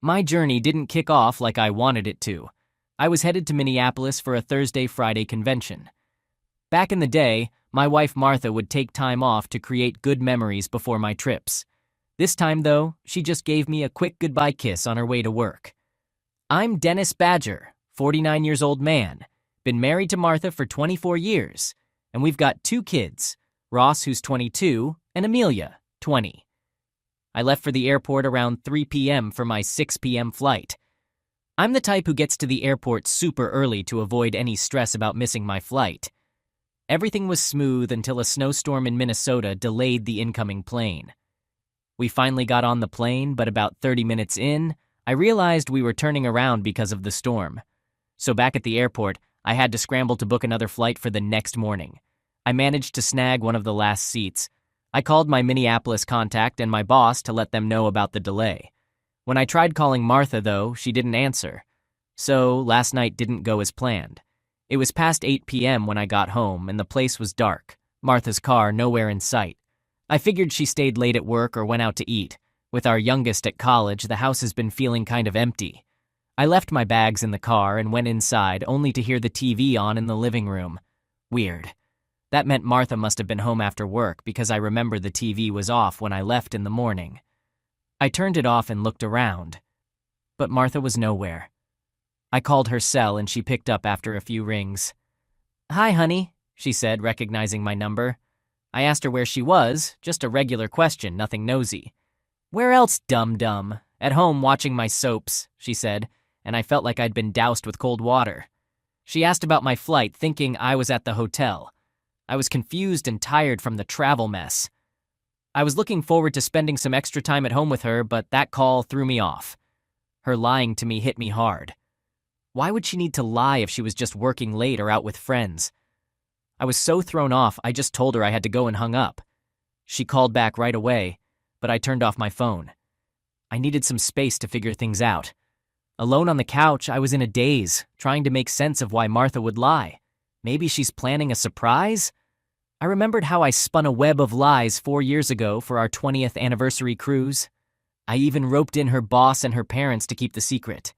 My journey didn't kick off like I wanted it to. I was headed to Minneapolis for a Thursday-Friday convention. Back in the day, my wife Martha would take time off to create good memories before my trips. This time, though, she just gave me a quick goodbye kiss on her way to work. I'm Dennis Badger, 49 years old man, been married to Martha for 24 years, and we've got two kids, Ross, who's 22, and Amelia, 20. I left for the airport around 3 p.m. for my 6 p.m. flight. I'm the type who gets to the airport super early to avoid any stress about missing my flight. Everything was smooth until a snowstorm in Minnesota delayed the incoming plane. We finally got on the plane, but about 30 minutes in, I realized we were turning around because of the storm. So back at the airport, I had to scramble to book another flight for the next morning. I managed to snag one of the last seats. I called my Minneapolis contact and my boss to let them know about the delay. When I tried calling Martha, though, she didn't answer. So last night didn't go as planned. It was past 8 p.m. when I got home, and the place was dark. Martha's car nowhere in sight. I figured she stayed late at work or went out to eat. With our youngest at college, the house has been feeling kind of empty. I left my bags in the car and went inside only to hear the TV on in the living room. Weird. That meant Martha must have been home after work because I remember the TV was off when I left in the morning. I turned it off and looked around. But Martha was nowhere. I called her cell and she picked up after a few rings. "Hi, honey," she said, recognizing my number. I asked her where she was, just a regular question, nothing nosy. "Where else, dum-dum? At home watching my soaps," she said, and I felt like I'd been doused with cold water. She asked about my flight, thinking I was at the hotel. I was confused and tired from the travel mess. I was looking forward to spending some extra time at home with her, but that call threw me off. Her lying to me hit me hard. Why would she need to lie if she was just working late or out with friends? I was so thrown off, I just told her I had to go and hung up. She called back right away, but I turned off my phone. I needed some space to figure things out. Alone on the couch, I was in a daze, trying to make sense of why Martha would lie. Maybe she's planning a surprise? I remembered how I spun a web of lies 4 years ago for our 20th anniversary cruise. I even roped in her boss and her parents to keep the secret.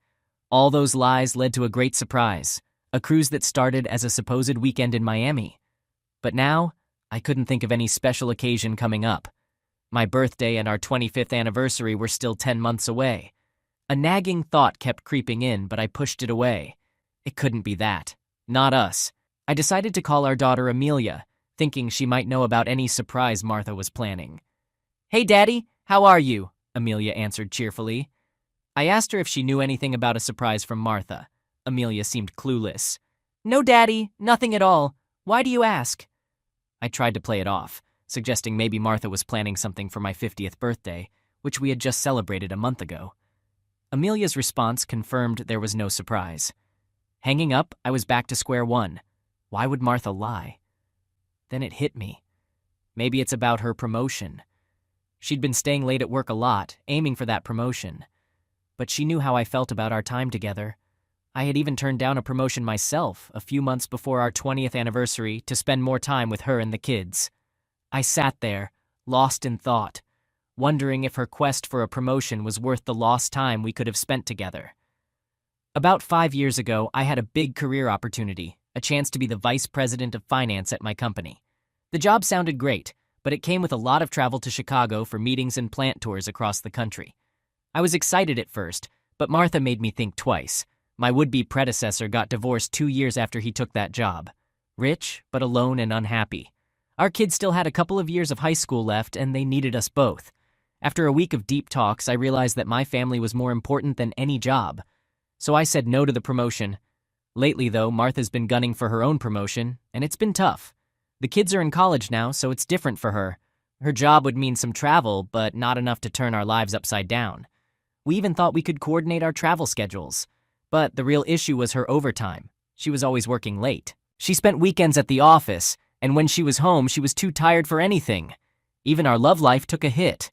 All those lies led to a great surprise, a cruise that started as a supposed weekend in Miami. But now, I couldn't think of any special occasion coming up. My birthday and our 25th anniversary were still 10 months away. A nagging thought kept creeping in, but I pushed it away. It couldn't be that. Not us. I decided to call our daughter Amelia, thinking she might know about any surprise Martha was planning. "Hey, Daddy, how are you?" Amelia answered cheerfully. I asked her if she knew anything about a surprise from Martha. Amelia seemed clueless. "No, Daddy, nothing at all. Why do you ask?" I tried to play it off, suggesting maybe Martha was planning something for my 50th birthday, which we had just celebrated a month ago. Amelia's response confirmed there was no surprise. Hanging up, I was back to square one. Why would Martha lie? Then it hit me. Maybe it's about her promotion. She'd been staying late at work a lot, aiming for that promotion. But she knew how I felt about our time together. I had even turned down a promotion myself a few months before our 20th anniversary to spend more time with her and the kids. I sat there, lost in thought, wondering if her quest for a promotion was worth the lost time we could have spent together. About 5 years ago, I had a big career opportunity, a chance to be the vice president of finance at my company. The job sounded great, but it came with a lot of travel to Chicago for meetings and plant tours across the country. I was excited at first, but Martha made me think twice. My would-be predecessor got divorced 2 years after he took that job. Rich, but alone and unhappy. Our kids still had a couple of years of high school left, and they needed us both. After a week of deep talks, I realized that my family was more important than any job. So I said no to the promotion. Lately, though, Martha's been gunning for her own promotion, and it's been tough. The kids are in college now, so it's different for her. Her job would mean some travel, but not enough to turn our lives upside down. We even thought we could coordinate our travel schedules. But the real issue was her overtime. She was always working late. She spent weekends at the office, and when she was home, she was too tired for anything. Even our love life took a hit.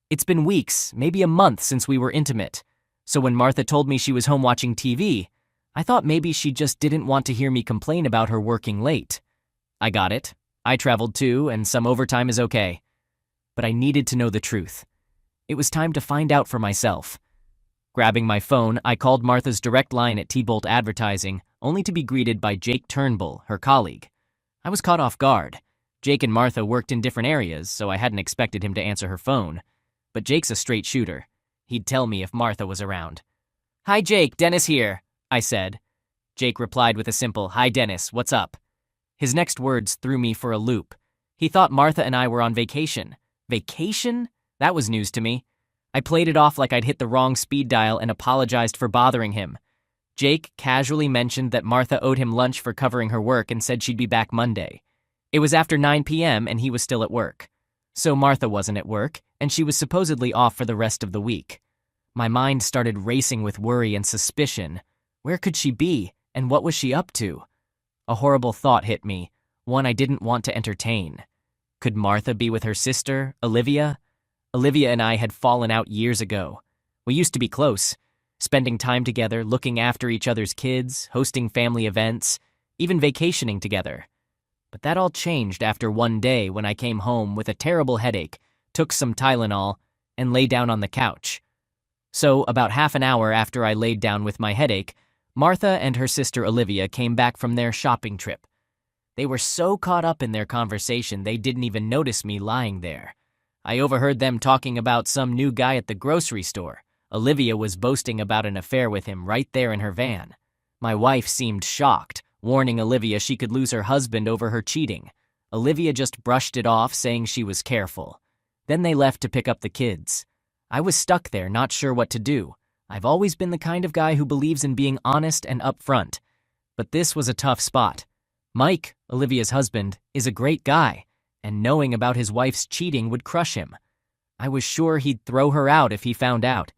It's been weeks, maybe a month since we were intimate. So when Martha told me she was home watching TV, I thought maybe she just didn't want to hear me complain about her working late. I got it. I traveled too, and some overtime is okay. But I needed to know the truth. It was time to find out for myself. Grabbing my phone, I called Martha's direct line at T-Bolt Advertising, only to be greeted by Jake Turnbull, her colleague. I was caught off guard. Jake and Martha worked in different areas, so I hadn't expected him to answer her phone. But Jake's a straight shooter. He'd tell me if Martha was around. "Hi Jake, Dennis here," I said. Jake replied with a simple, "Hi Dennis, what's up?" His next words threw me for a loop. He thought Martha and I were on vacation. Vacation? That was news to me. I played it off like I'd hit the wrong speed dial and apologized for bothering him. Jake casually mentioned that Martha owed him lunch for covering her work and said she'd be back Monday. It was after 9 p.m. and he was still at work. So Martha wasn't at work, and she was supposedly off for the rest of the week. My mind started racing with worry and suspicion. Where could she be, and what was she up to? A horrible thought hit me, one I didn't want to entertain. Could Martha be with her sister, Olivia? Olivia and I had fallen out years ago. We used to be close, spending time together, looking after each other's kids, hosting family events, even vacationing together. But that all changed after one day when I came home with a terrible headache, took some Tylenol, and lay down on the couch. So, about half an hour after I laid down with my headache, Martha and her sister Olivia came back from their shopping trip. They were so caught up in their conversation they didn't even notice me lying there. I overheard them talking about some new guy at the grocery store. Olivia was boasting about an affair with him right there in her van. My wife seemed shocked, warning Olivia she could lose her husband over her cheating. Olivia just brushed it off, saying she was careful. Then they left to pick up the kids. I was stuck there, not sure what to do. I've always been the kind of guy who believes in being honest and upfront. But this was a tough spot. Mike, Olivia's husband, is a great guy, and knowing about his wife's cheating would crush him. I was sure he'd throw her out if he found out.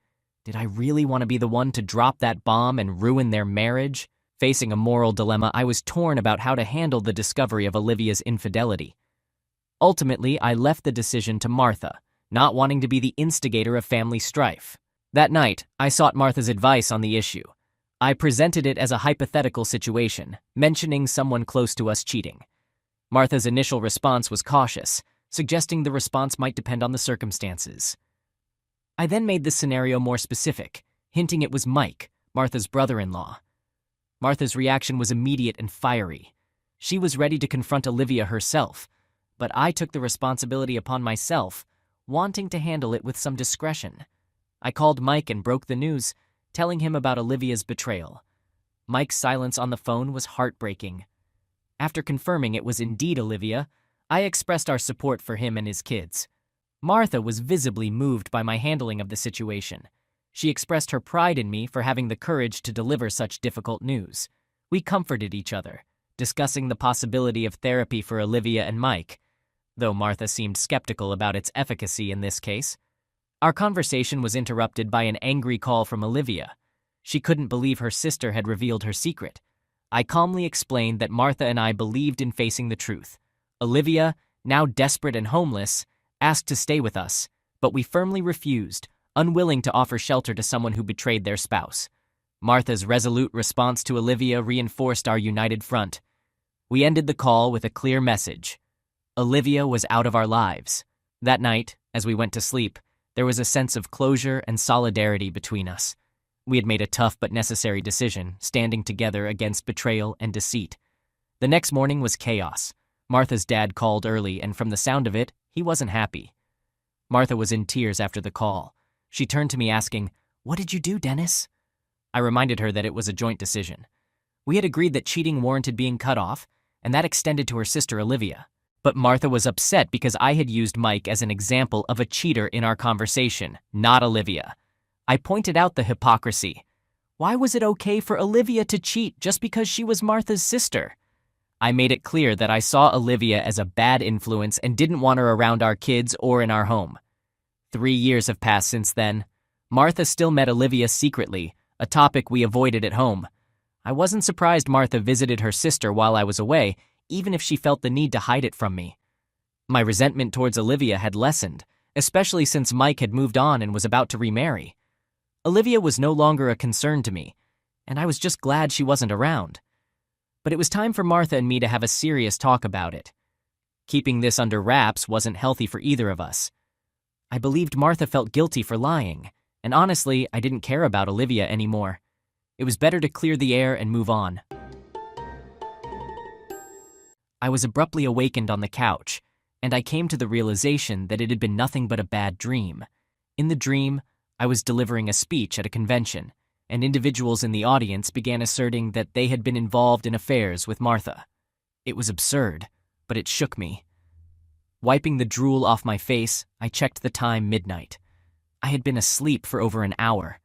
Did I really want to be the one to drop that bomb and ruin their marriage? Facing a moral dilemma, I was torn about how to handle the discovery of Olivia's infidelity. Ultimately, I left the decision to Martha, not wanting to be the instigator of family strife. That night, I sought Martha's advice on the issue. I presented it as a hypothetical situation, mentioning someone close to us cheating. Martha's initial response was cautious, suggesting the response might depend on the circumstances. I then made the scenario more specific, hinting it was Mike, Martha's brother-in-law. Martha's reaction was immediate and fiery. She was ready to confront Olivia herself, but I took the responsibility upon myself, wanting to handle it with some discretion. I called Mike and broke the news, telling him about Olivia's betrayal. Mike's silence on the phone was heartbreaking. After confirming it was indeed Olivia, I expressed our support for him and his kids. Martha was visibly moved by my handling of the situation. She expressed her pride in me for having the courage to deliver such difficult news. We comforted each other, discussing the possibility of therapy for Olivia and Mike, though Martha seemed skeptical about its efficacy in this case. Our conversation was interrupted by an angry call from Olivia. She couldn't believe her sister had revealed her secret. I calmly explained that Martha and I believed in facing the truth. Olivia, now desperate and homeless, asked to stay with us, but we firmly refused, unwilling to offer shelter to someone who betrayed their spouse. Martha's resolute response to Olivia reinforced our united front. We ended the call with a clear message. Olivia was out of our lives. That night, as we went to sleep, there was a sense of closure and solidarity between us. We had made a tough but necessary decision, standing together against betrayal and deceit. The next morning was chaos. Martha's dad called early, and from the sound of it, he wasn't happy. Martha was in tears after the call. She turned to me asking, "What did you do, Dennis?" I reminded her that it was a joint decision. We had agreed that cheating warranted being cut off, and that extended to her sister Olivia. But Martha was upset because I had used Mike as an example of a cheater in our conversation, not Olivia. I pointed out the hypocrisy. Why was it okay for Olivia to cheat just because she was Martha's sister? I made it clear that I saw Olivia as a bad influence and didn't want her around our kids or in our home. 3 years have passed since then. Martha still met Olivia secretly, a topic we avoided at home. I wasn't surprised Martha visited her sister while I was away, even if she felt the need to hide it from me. My resentment towards Olivia had lessened, especially since Mike had moved on and was about to remarry. Olivia was no longer a concern to me, and I was just glad she wasn't around. But it was time for Martha and me to have a serious talk about it. Keeping this under wraps wasn't healthy for either of us. I believed Martha felt guilty for lying, And honestly, I didn't care about Olivia anymore. It was better to clear the air and move on. I was abruptly awakened on the couch, and I came to the realization that it had been nothing but a bad dream. In the dream, I was delivering a speech at a convention, and individuals in the audience began asserting that they had been involved in affairs with Martha. It was absurd, but it shook me. Wiping the drool off my face, I checked the time: midnight. I had been asleep for over an hour.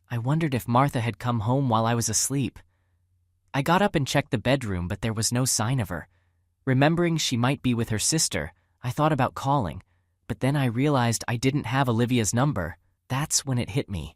I wondered if Martha had come home while I was asleep. I got up and checked the bedroom, but there was no sign of her. Remembering she might be with her sister, I thought about calling, but then I realized I didn't have Olivia's number. That's when it hit me.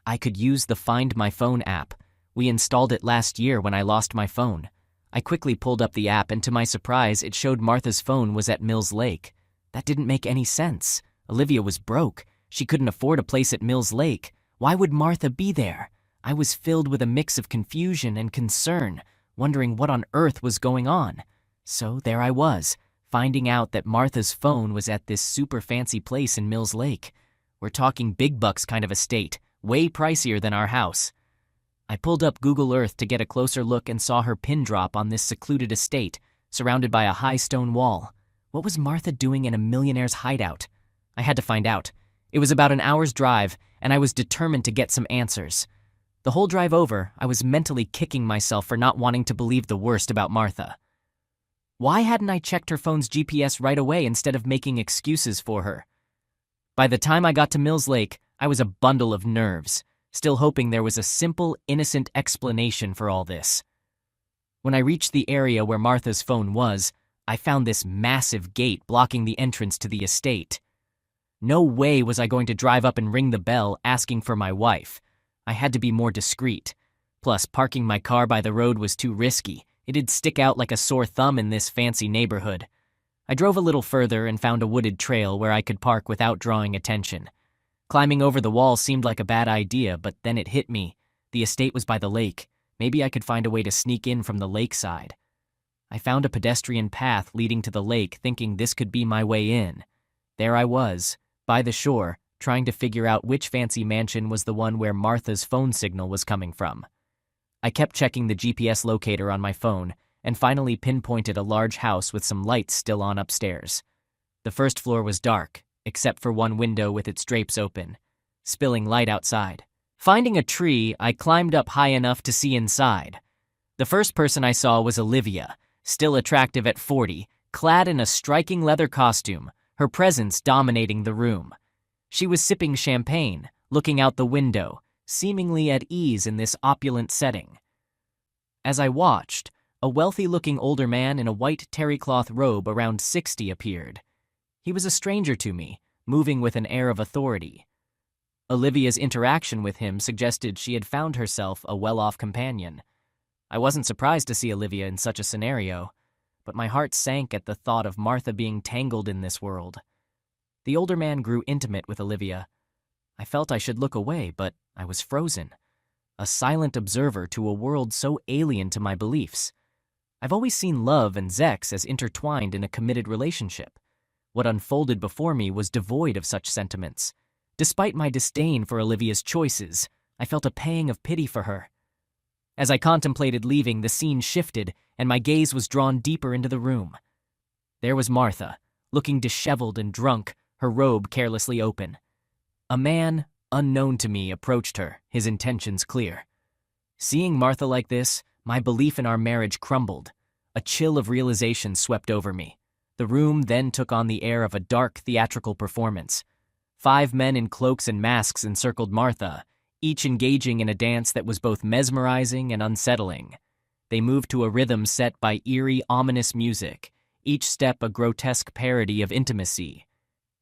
I could use the Find My Phone app. We installed it last year when I lost my phone. I quickly pulled up the app, and to my surprise, it showed Martha's phone was at Mills Lake. That didn't make any sense. Olivia was broke. She couldn't afford a place at Mills Lake. Why would Martha be there? I was filled with a mix of confusion and concern, wondering what on earth was going on. So there I was, finding out that Martha's phone was at this super fancy place in Mills Lake. We're talking big bucks kind of estate, way pricier than our house. I pulled up Google Earth to get a closer look and saw her pin drop on this secluded estate, surrounded by a high stone wall. What was Martha doing in a millionaire's hideout? I had to find out. It was about an hour's drive, and I was determined to get some answers. The whole drive over, I was mentally kicking myself for not wanting to believe the worst about Martha. Why hadn't I checked her phone's GPS right away instead of making excuses for her? By the time I got to Mills Lake, I was a bundle of nerves, still hoping there was a simple, innocent explanation for all this. When I reached the area where Martha's phone was, I found this massive gate blocking the entrance to the estate. No way was I going to drive up and ring the bell asking for my wife. I had to be more discreet. Plus, parking my car by the road was too risky. It'd stick out like a sore thumb in this fancy neighborhood. I drove a little further and found a wooded trail where I could park without drawing attention. Climbing over the wall seemed like a bad idea, but then it hit me. The estate was by the lake. Maybe I could find a way to sneak in from the lakeside. I found a pedestrian path leading to the lake, thinking this could be my way in. There I was, by the shore, trying to figure out which fancy mansion was the one where Martha's phone signal was coming from. I kept checking the GPS locator on my phone and finally pinpointed a large house with some lights still on upstairs. The first floor was dark, except for one window with its drapes open, spilling light outside. Finding a tree, I climbed up high enough to see inside. The first person I saw was Olivia, still attractive at 40, clad in a striking leather costume, her presence dominating the room. She was sipping champagne, looking out the window, seemingly at ease in this opulent setting. As I watched, a wealthy-looking older man in a white terry-cloth robe around 60 appeared. He was a stranger to me, moving with an air of authority. Olivia's interaction with him suggested she had found herself a well-off companion. I wasn't surprised to see Olivia in such a scenario, but my heart sank at the thought of Martha being tangled in this world. The older man grew intimate with Olivia. I felt I should look away, but I was frozen, a silent observer to a world so alien to my beliefs. I've always seen love and sex as intertwined in a committed relationship. What unfolded before me was devoid of such sentiments. Despite my disdain for Olivia's choices, I felt a pang of pity for her. As I contemplated leaving, the scene shifted, and my gaze was drawn deeper into the room. There was Martha, looking disheveled and drunk, her robe carelessly open. A man, unknown to me, approached her, his intentions clear. Seeing Martha like this, my belief in our marriage crumbled. A chill of realization swept over me. The room then took on the air of a dark theatrical performance. 5 men in cloaks and masks encircled Martha, each engaging in a dance that was both mesmerizing and unsettling. They moved to a rhythm set by eerie, ominous music, each step a grotesque parody of intimacy.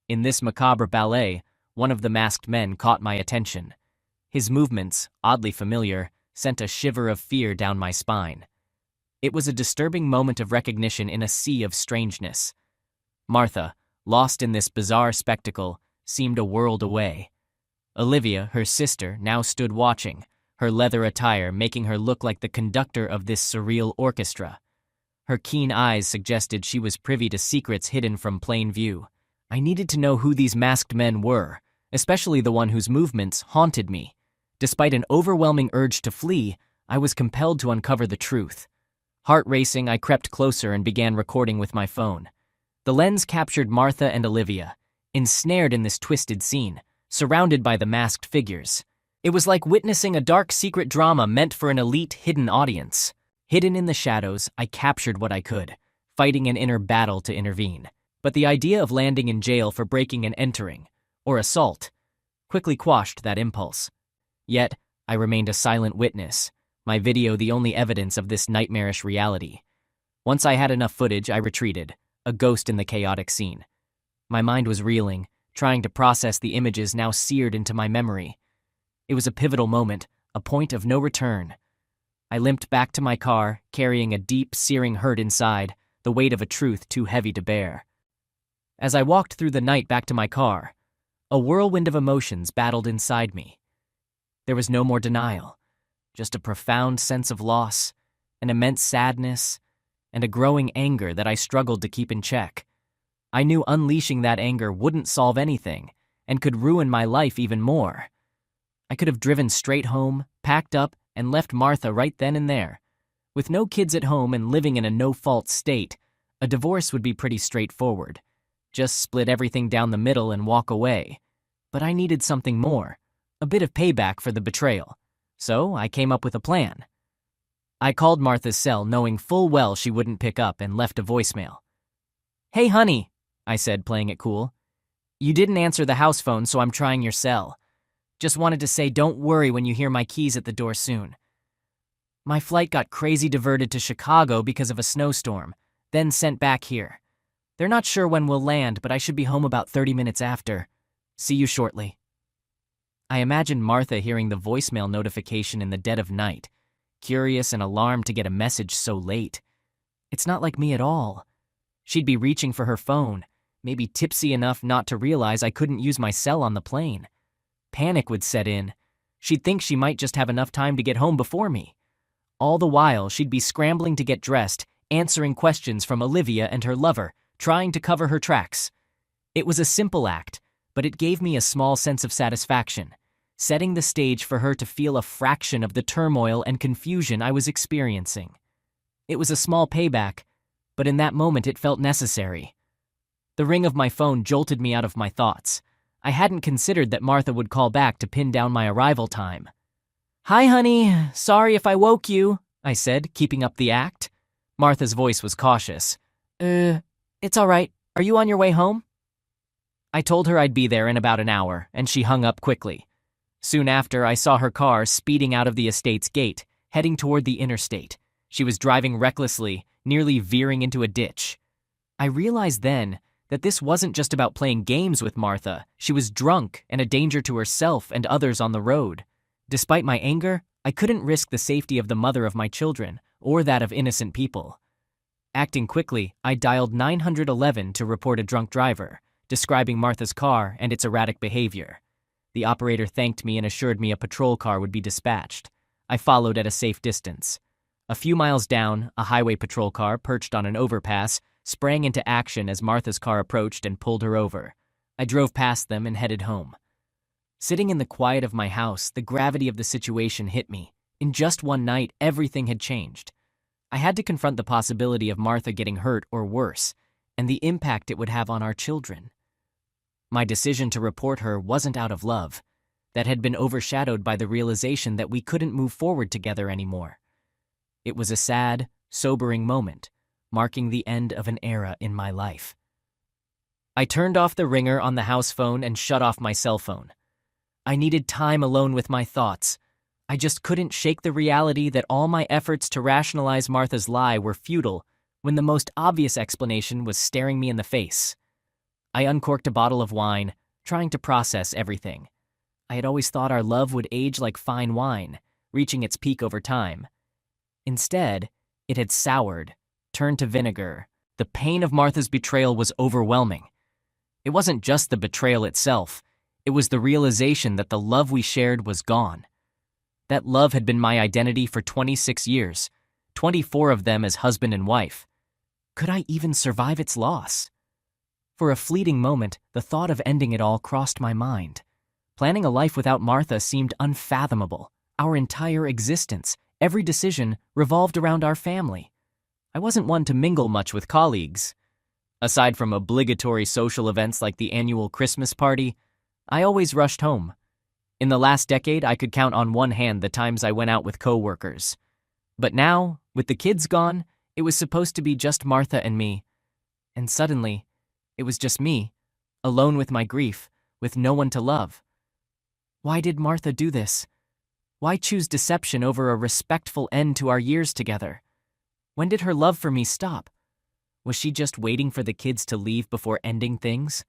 In this macabre ballet, one of the masked men caught my attention. His movements, oddly familiar, sent a shiver of fear down my spine. It was a disturbing moment of recognition in a sea of strangeness. Martha, lost in this bizarre spectacle, seemed a world away. Olivia, her sister, now stood watching, her leather attire making her look like the conductor of this surreal orchestra. Her keen eyes suggested she was privy to secrets hidden from plain view. I needed to know who these masked men were, especially the one whose movements haunted me. Despite an overwhelming urge to flee, I was compelled to uncover the truth. Heart racing, I crept closer and began recording with my phone. The lens captured Martha and Olivia, ensnared in this twisted scene, surrounded by the masked figures. It was like witnessing a dark secret drama meant for an elite hidden audience. Hidden in the shadows, I captured what I could, fighting an inner battle to intervene. But the idea of landing in jail for breaking and entering, or assault, quickly quashed that impulse. Yet, I remained a silent witness, my video the only evidence of this nightmarish reality. Once I had enough footage, I retreated, a ghost in the chaotic scene. My mind was reeling, trying to process the images now seared into my memory. It was a pivotal moment, a point of no return. I limped back to my car, carrying a deep, searing hurt inside, the weight of a truth too heavy to bear. As I walked through the night back to my car, a whirlwind of emotions battled inside me. There was no more denial, just a profound sense of loss, an immense sadness, and a growing anger that I struggled to keep in check. I knew unleashing that anger wouldn't solve anything, and could ruin my life even more. I could have driven straight home, packed up, and left Martha right then and there. With no kids at home and living in a no-fault state, a divorce would be pretty straightforward. Just split everything down the middle and walk away. But I needed something more, a bit of payback for the betrayal. So I came up with a plan. I called Martha's cell knowing full well she wouldn't pick up and left a voicemail. "Hey honey," I said, playing it cool. "You didn't answer the house phone, so I'm trying your cell. Just wanted to say don't worry when you hear my keys at the door soon. My flight got crazy diverted to Chicago because of a snowstorm, then sent back here. They're not sure when we'll land, but I should be home about 30 minutes after. See you shortly." I imagined Martha hearing the voicemail notification in the dead of night, curious and alarmed to get a message so late. It's not like me at all. She'd be reaching for her phone, maybe tipsy enough not to realize I couldn't use my cell on the plane. Panic would set in. She'd think she might just have enough time to get home before me. All the while, she'd be scrambling to get dressed, answering questions from Olivia and her lover, trying to cover her tracks. It was a simple act, but it gave me a small sense of satisfaction, setting the stage for her to feel a fraction of the turmoil and confusion I was experiencing. It was a small payback, but in that moment it felt necessary. The ring of my phone jolted me out of my thoughts. I hadn't considered that Martha would call back to pin down my arrival time. "Hi, honey. Sorry if I woke you," I said, keeping up the act. Martha's voice was cautious. It's all right. Are you on your way home?" I told her I'd be there in about an hour, and she hung up quickly. Soon after, I saw her car speeding out of the estate's gate, heading toward the interstate. She was driving recklessly, nearly veering into a ditch. I realized then that this wasn't just about playing games with Martha. She was drunk and a danger to herself and others on the road. Despite my anger, I couldn't risk the safety of the mother of my children or that of innocent people. Acting quickly, I dialed 911 to report a drunk driver, describing Martha's car and its erratic behavior. The operator thanked me and assured me a patrol car would be dispatched. I followed at a safe distance. A few miles down, a highway patrol car perched on an overpass sprang into action as Martha's car approached and pulled her over. I drove past them and headed home. Sitting in the quiet of my house, the gravity of the situation hit me. In just one night, everything had changed. I had to confront the possibility of Martha getting hurt or worse, and the impact it would have on our children. My decision to report her wasn't out of love. That had been overshadowed by the realization that we couldn't move forward together anymore. It was a sad, sobering moment, marking the end of an era in my life. I turned off the ringer on the house phone and shut off my cell phone. I needed time alone with my thoughts. I just couldn't shake the reality that all my efforts to rationalize Martha's lie were futile when the most obvious explanation was staring me in the face. I uncorked a bottle of wine, trying to process everything. I had always thought our love would age like fine wine, reaching its peak over time. Instead, it had soured, turned to vinegar. The pain of Martha's betrayal was overwhelming. It wasn't just the betrayal itself. It was the realization that the love we shared was gone. That love had been my identity for 26 years, 24 of them as husband and wife. Could I even survive its loss? For a fleeting moment, the thought of ending it all crossed my mind. Planning a life without Martha seemed unfathomable. Our entire existence, every decision, revolved around our family. I wasn't one to mingle much with colleagues. Aside from obligatory social events like the annual Christmas party, I always rushed home. In the last decade, I could count on one hand the times I went out with coworkers. But now, with the kids gone, it was supposed to be just Martha and me. And suddenly, it was just me, alone with my grief, with no one to love. Why did Martha do this? Why choose deception over a respectful end to our years together? When did her love for me stop? Was she just waiting for the kids to leave before ending things?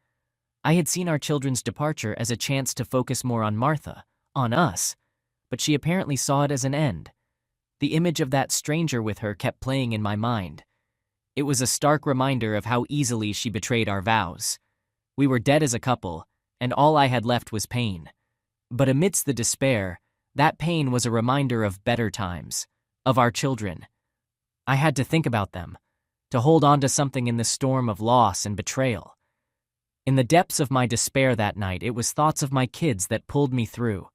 I had seen our children's departure as a chance to focus more on Martha, on us, but she apparently saw it as an end. The image of that stranger with her kept playing in my mind. It was a stark reminder of how easily she betrayed our vows. We were dead as a couple, and all I had left was pain. But amidst the despair, that pain was a reminder of better times, of our children. I had to think about them, to hold on to something in the storm of loss and betrayal. In the depths of my despair that night, it was thoughts of my kids that pulled me through.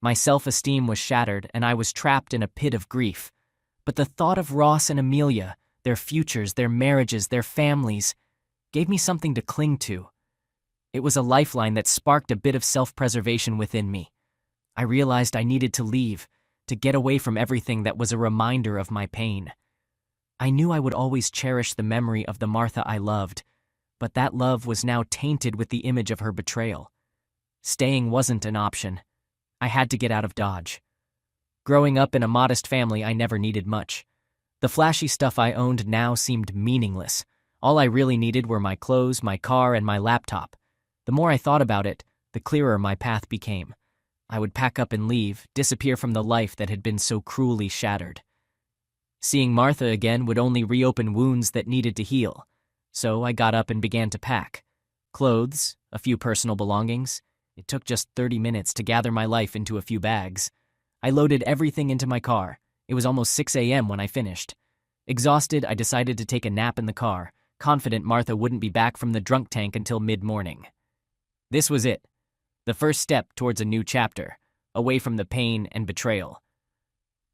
My self-esteem was shattered, and I was trapped in a pit of grief. But the thought of Ross and Amelia, their futures, their marriages, their families, gave me something to cling to. It was a lifeline that sparked a bit of self-preservation within me. I realized I needed to leave, to get away from everything that was a reminder of my pain. I knew I would always cherish the memory of the Martha I loved, but that love was now tainted with the image of her betrayal. Staying wasn't an option. I had to get out of Dodge. Growing up in a modest family, I never needed much. The flashy stuff I owned now seemed meaningless. All I really needed were my clothes, my car, and my laptop. The more I thought about it, the clearer my path became. I would pack up and leave, disappear from the life that had been so cruelly shattered. Seeing Martha again would only reopen wounds that needed to heal. So I got up and began to pack. Clothes, a few personal belongings. It took just 30 minutes to gather my life into a few bags. I loaded everything into my car. It was almost 6 a.m. when I finished. Exhausted, I decided to take a nap in the car, confident Martha wouldn't be back from the drunk tank until mid-morning. This was it. The first step towards a new chapter, away from the pain and betrayal.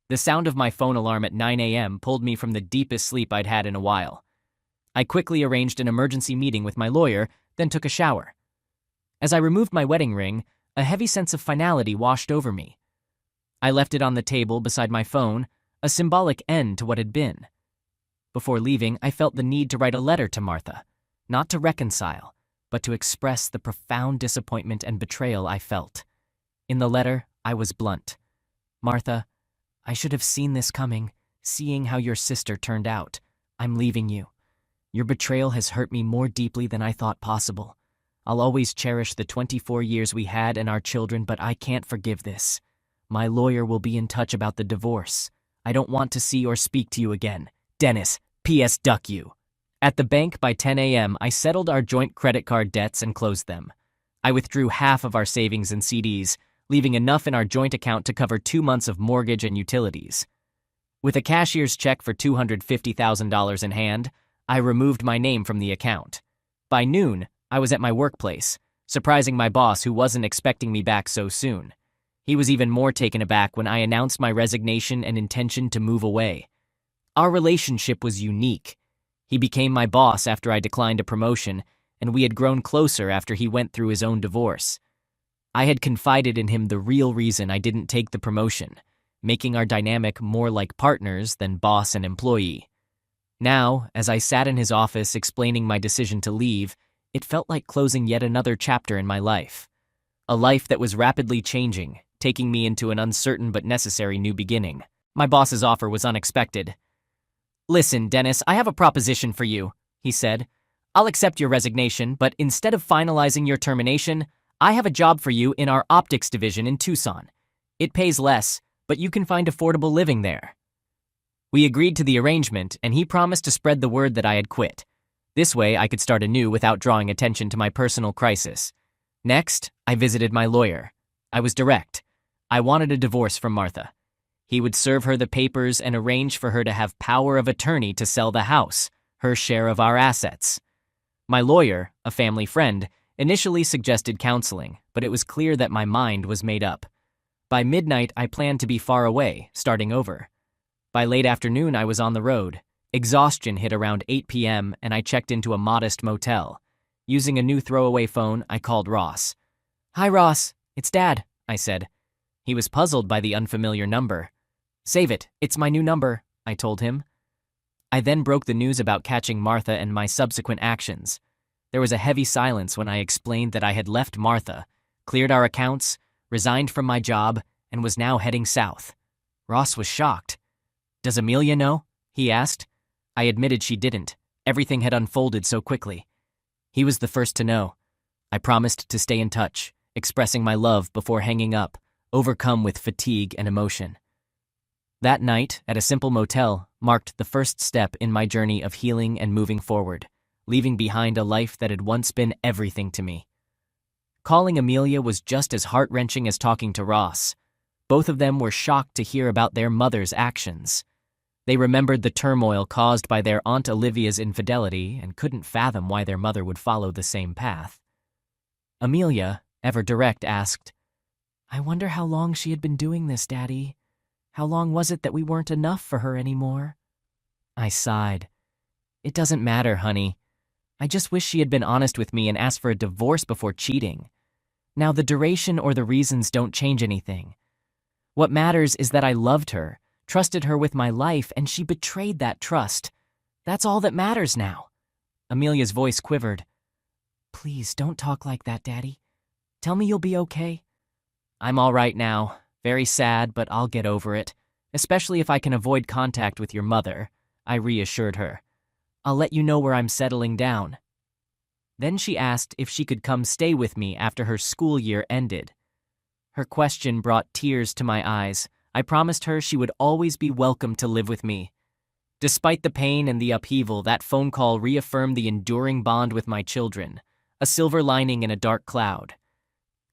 The sound of my phone alarm at 9 a.m. pulled me from the deepest sleep I'd had in a while. I quickly arranged an emergency meeting with my lawyer, then took a shower. As I removed my wedding ring, a heavy sense of finality washed over me. I left it on the table beside my phone, a symbolic end to what had been. Before leaving, I felt the need to write a letter to Martha, not to reconcile, but to express the profound disappointment and betrayal I felt. In the letter, I was blunt. Martha, I should have seen this coming, seeing how your sister turned out. I'm leaving you. Your betrayal has hurt me more deeply than I thought possible. I'll always cherish the 24 years we had and our children, but I can't forgive this. My lawyer will be in touch about the divorce. I don't want to see or speak to you again. Dennis, P.S. Duck you. At the bank by 10 a.m., I settled our joint credit card debts and closed them. I withdrew half of our savings and CDs, leaving enough in our joint account to cover 2 months of mortgage and utilities. With a cashier's check for $250,000 in hand, I removed my name from the account. By noon, I was at my workplace, surprising my boss who wasn't expecting me back so soon. He was even more taken aback when I announced my resignation and intention to move away. Our relationship was unique. He became my boss after I declined a promotion, and we had grown closer after he went through his own divorce. I had confided in him the real reason I didn't take the promotion, making our dynamic more like partners than boss and employee. Now, as I sat in his office explaining my decision to leave, it felt like closing yet another chapter in my life. A life that was rapidly changing, taking me into an uncertain but necessary new beginning. My boss's offer was unexpected. "Listen, Dennis, I have a proposition for you," he said. "I'll accept your resignation, but instead of finalizing your termination, I have a job for you in our optics division in Tucson. It pays less, but you can find affordable living there." We agreed to the arrangement, and he promised to spread the word that I had quit. This way, I could start anew without drawing attention to my personal crisis. Next, I visited my lawyer. I was direct. I wanted a divorce from Martha. He would serve her the papers and arrange for her to have power of attorney to sell the house, her share of our assets. My lawyer, a family friend, initially suggested counseling, but it was clear that my mind was made up. By midnight, I planned to be far away, starting over. By late afternoon, I was on the road. Exhaustion hit around 8 p.m., and I checked into a modest motel. Using a new throwaway phone, I called Ross. "Hi, Ross. It's Dad," I said. He was puzzled by the unfamiliar number. "Save it. It's my new number," I told him. I then broke the news about catching Martha and my subsequent actions. There was a heavy silence when I explained that I had left Martha, cleared our accounts, resigned from my job, and was now heading south. Ross was shocked. "Does Amelia know?" he asked. I admitted she didn't. Everything had unfolded so quickly. He was the first to know. I promised to stay in touch, expressing my love before hanging up, overcome with fatigue and emotion. That night, at a simple motel, marked the first step in my journey of healing and moving forward, leaving behind a life that had once been everything to me. Calling Amelia was just as heart-wrenching as talking to Ross. Both of them were shocked to hear about their mother's actions. They remembered the turmoil caused by their Aunt Olivia's infidelity and couldn't fathom why their mother would follow the same path. Amelia, ever direct, asked, "I wonder how long she had been doing this, Daddy. How long was it that we weren't enough for her anymore?" I sighed. "It doesn't matter, honey. I just wish she had been honest with me and asked for a divorce before cheating. Now, the duration or the reasons don't change anything. What matters is that I loved her, trusted her with my life, and she betrayed that trust. That's all that matters now." Amelia's voice quivered. "Please don't talk like that, Daddy. Tell me you'll be okay." "I'm all right now. Very sad, but I'll get over it, especially if I can avoid contact with your mother," I reassured her. "I'll let you know where I'm settling down." Then she asked if she could come stay with me after her school year ended. Her question brought tears to my eyes. I promised her she would always be welcome to live with me. Despite the pain and the upheaval, that phone call reaffirmed the enduring bond with my children, a silver lining in a dark cloud.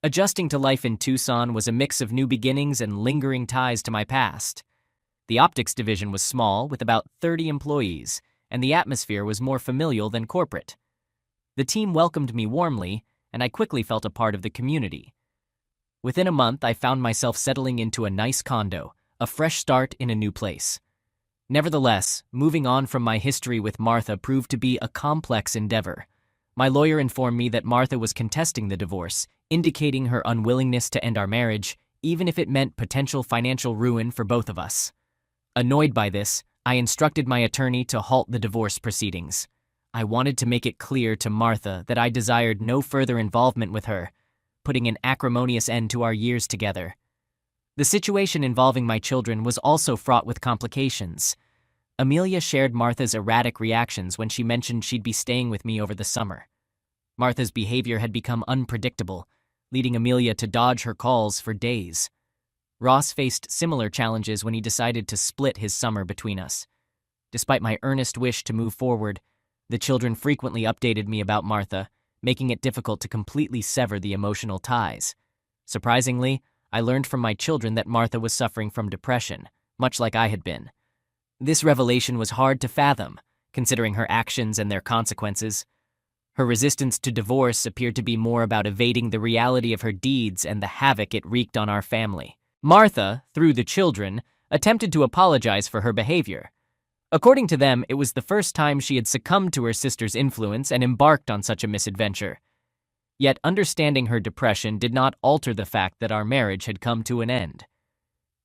Adjusting to life in Tucson was a mix of new beginnings and lingering ties to my past. The optics division was small, with about 30 employees, and the atmosphere was more familial than corporate. The team welcomed me warmly, and I quickly felt a part of the community. Within a month, I found myself settling into a nice condo, a fresh start in a new place. Nevertheless, moving on from my history with Martha proved to be a complex endeavor. My lawyer informed me that Martha was contesting the divorce, indicating her unwillingness to end our marriage, even if it meant potential financial ruin for both of us. Annoyed by this, I instructed my attorney to halt the divorce proceedings. I wanted to make it clear to Martha that I desired no further involvement with her, putting an acrimonious end to our years together. The situation involving my children was also fraught with complications. Amelia shared Martha's erratic reactions when she mentioned she'd be staying with me over the summer. Martha's behavior had become unpredictable, leading Amelia to dodge her calls for days. Ross faced similar challenges when he decided to split his summer between us. Despite my earnest wish to move forward, the children frequently updated me about Martha, making it difficult to completely sever the emotional ties. Surprisingly, I learned from my children that Martha was suffering from depression, much like I had been. This revelation was hard to fathom, considering her actions and their consequences. Her resistance to divorce appeared to be more about evading the reality of her deeds and the havoc it wreaked on our family. Martha, through the children, attempted to apologize for her behavior. According to them, it was the first time she had succumbed to her sister's influence and embarked on such a misadventure. Yet understanding her depression did not alter the fact that our marriage had come to an end.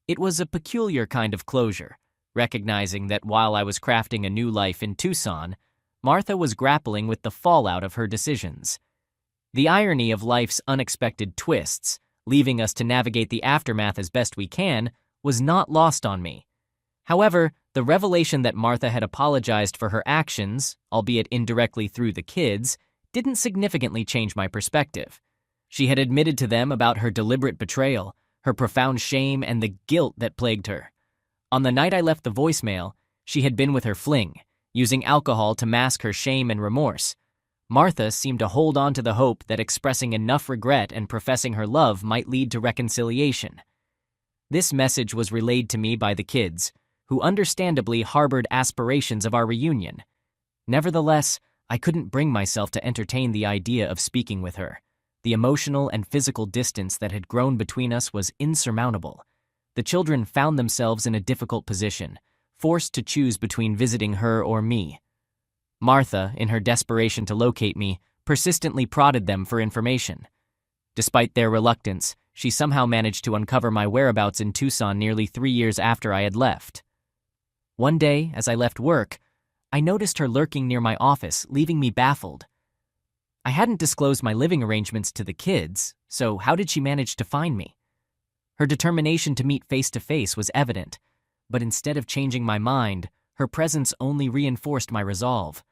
It was a peculiar kind of closure, recognizing that while I was crafting a new life in Tucson, Martha was grappling with the fallout of her decisions. The irony of life's unexpected twists, leaving us to navigate the aftermath as best we can, was not lost on me. However, the revelation that Martha had apologized for her actions, albeit indirectly through the kids, didn't significantly change my perspective. She had admitted to them about her deliberate betrayal, her profound shame, and the guilt that plagued her. On the night I left the voicemail, she had been with her fling, using alcohol to mask her shame and remorse. Martha seemed to hold on to the hope that expressing enough regret and professing her love might lead to reconciliation. This message was relayed to me by the kids, who understandably harbored aspirations of our reunion. Nevertheless, I couldn't bring myself to entertain the idea of speaking with her. The emotional and physical distance that had grown between us was insurmountable. The children found themselves in a difficult position, forced to choose between visiting her or me. Martha, in her desperation to locate me, persistently prodded them for information. Despite their reluctance, she somehow managed to uncover my whereabouts in Tucson nearly 3 years after I had left. One day, as I left work, I noticed her lurking near my office, leaving me baffled. I hadn't disclosed my living arrangements to the kids, so how did she manage to find me? Her determination to meet face to face was evident, but instead of changing my mind, her presence only reinforced my resolve.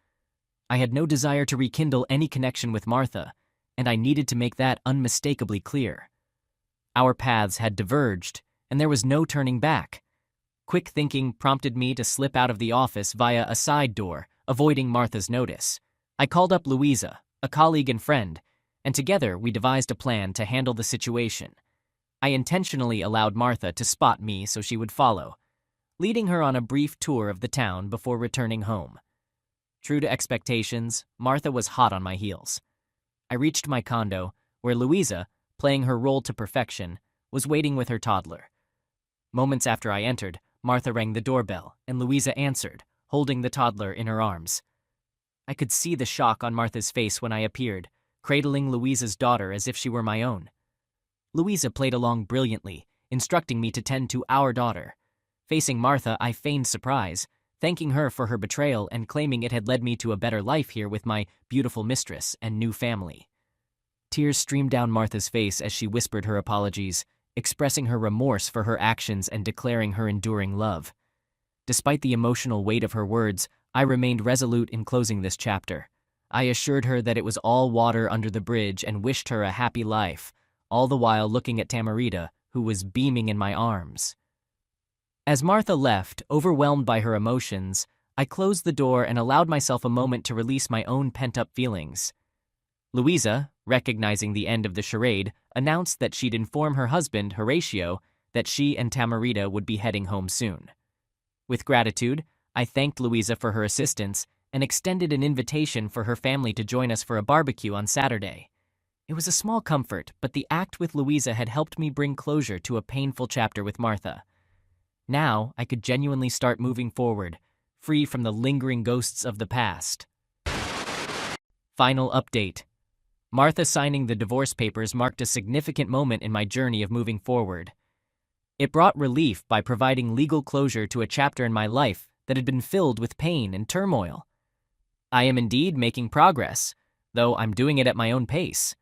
I had no desire to rekindle any connection with Martha, and I needed to make that unmistakably clear. Our paths had diverged, and there was no turning back. Quick thinking prompted me to slip out of the office via a side door, avoiding Martha's notice. I called up Louisa, a colleague and friend, and together we devised a plan to handle the situation. I intentionally allowed Martha to spot me so she would follow, leading her on a brief tour of the town before returning home. True to expectations, Martha was hot on my heels. I reached my condo, where Louisa, playing her role to perfection, was waiting with her toddler. Moments after I entered, Martha rang the doorbell, and Louisa answered, holding the toddler in her arms. I could see the shock on Martha's face when I appeared, cradling Louisa's daughter as if she were my own. Louisa played along brilliantly, instructing me to tend to our daughter. Facing Martha, I feigned surprise, thanking her for her betrayal and claiming it had led me to a better life here with my beautiful mistress and new family. Tears streamed down Martha's face as she whispered her apologies, expressing her remorse for her actions and declaring her enduring love. Despite the emotional weight of her words, I remained resolute in closing this chapter. I assured her that it was all water under the bridge and wished her a happy life, all the while looking at Tamarita, who was beaming in my arms. As Martha left, overwhelmed by her emotions, I closed the door and allowed myself a moment to release my own pent-up feelings. Louisa, recognizing the end of the charade, announced that she'd inform her husband, Horatio, that she and Tamarita would be heading home soon. With gratitude, I thanked Louisa for her assistance and extended an invitation for her family to join us for a barbecue on Saturday. It was a small comfort, but the act with Louisa had helped me bring closure to a painful chapter with Martha. Now, I could genuinely start moving forward, free from the lingering ghosts of the past. Final update. Martha signing the divorce papers marked a significant moment in my journey of moving forward. It brought relief by providing legal closure to a chapter in my life that had been filled with pain and turmoil. I am indeed making progress, though I'm doing it at my own pace.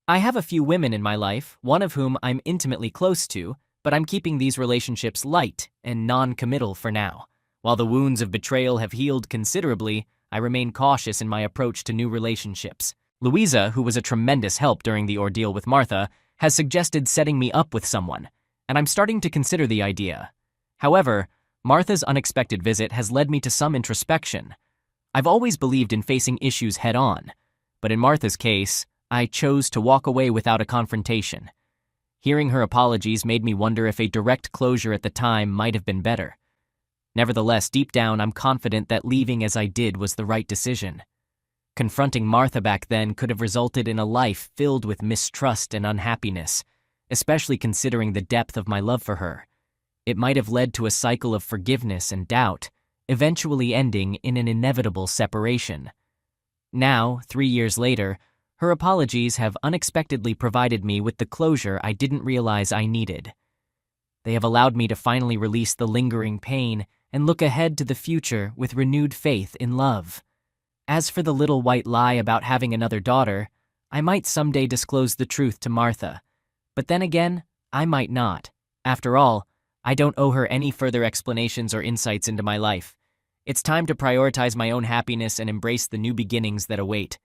I have a few women in my life, one of whom I'm intimately close to, but I'm keeping these relationships light and non-committal for now. While the wounds of betrayal have healed considerably, I remain cautious in my approach to new relationships. Louisa, who was a tremendous help during the ordeal with Martha, has suggested setting me up with someone, and I'm starting to consider the idea. However, Martha's unexpected visit has led me to some introspection. I've always believed in facing issues head-on, but in Martha's case, I chose to walk away without a confrontation. Hearing her apologies made me wonder if a direct closure at the time might have been better. Nevertheless, deep down, I'm confident that leaving as I did was the right decision. Confronting Martha back then could have resulted in a life filled with mistrust and unhappiness, especially considering the depth of my love for her. It might have led to a cycle of forgiveness and doubt, eventually ending in an inevitable separation. Now, 3 years later, her apologies have unexpectedly provided me with the closure I didn't realize I needed. They have allowed me to finally release the lingering pain and look ahead to the future with renewed faith in love. As for the little white lie about having another daughter, I might someday disclose the truth to Martha. But then again, I might not. After all, I don't owe her any further explanations or insights into my life. It's time to prioritize my own happiness and embrace the new beginnings that await.